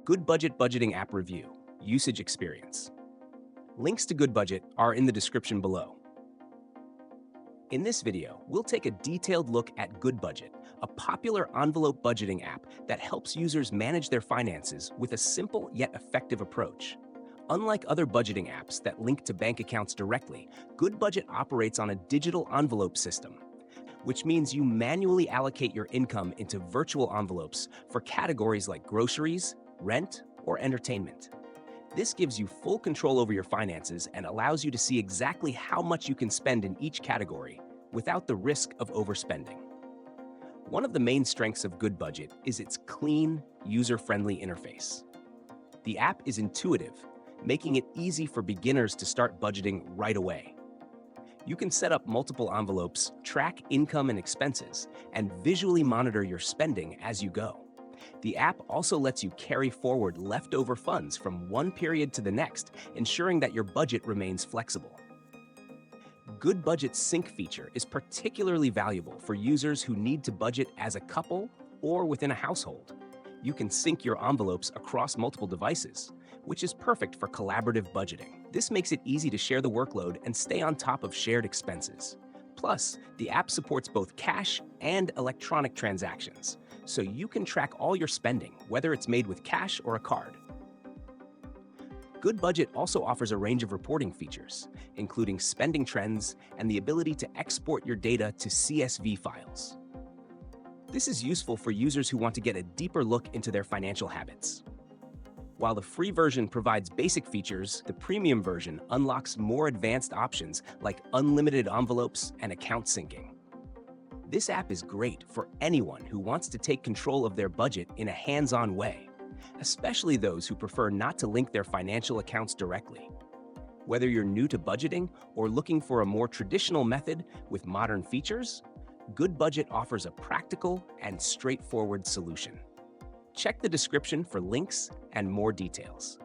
GoodBudget Budgeting App Review, Usage Experience. Links to GoodBudget are in the description below. In this video, we'll take a detailed look at GoodBudget, a popular envelope budgeting app that helps users manage their finances with a simple yet effective approach. Unlike other budgeting apps that link to bank accounts directly, GoodBudget operates on a digital envelope system, which means you manually allocate your income into virtual envelopes for categories like groceries, rent, or entertainment. This gives you full control over your finances and allows you to see exactly how much you can spend in each category without the risk of overspending. One of the main strengths of GoodBudget is its clean, user-friendly interface. The app is intuitive, making it easy for beginners to start budgeting right away. You can set up multiple envelopes, track income and expenses, and visually monitor your spending as you go. The app also lets you carry forward leftover funds from one period to the next, ensuring that your budget remains flexible. GoodBudget's sync feature is particularly valuable for users who need to budget as a couple or within a household. You can sync your envelopes across multiple devices, which is perfect for collaborative budgeting. This makes it easy to share the workload and stay on top of shared expenses. Plus, the app supports both cash and electronic transactions, so you can track all your spending, whether it's made with cash or a card. GoodBudget also offers a range of reporting features, including spending trends and the ability to export your data to CSV files. This is useful for users who want to get a deeper look into their financial habits. While the free version provides basic features, the premium version unlocks more advanced options like unlimited envelopes and account syncing. This app is great for anyone who wants to take control of their budget in a hands-on way, especially those who prefer not to link their financial accounts directly. Whether you're new to budgeting or looking for a more traditional method with modern features, GoodBudget offers a practical and straightforward solution. Check the description for links and more details.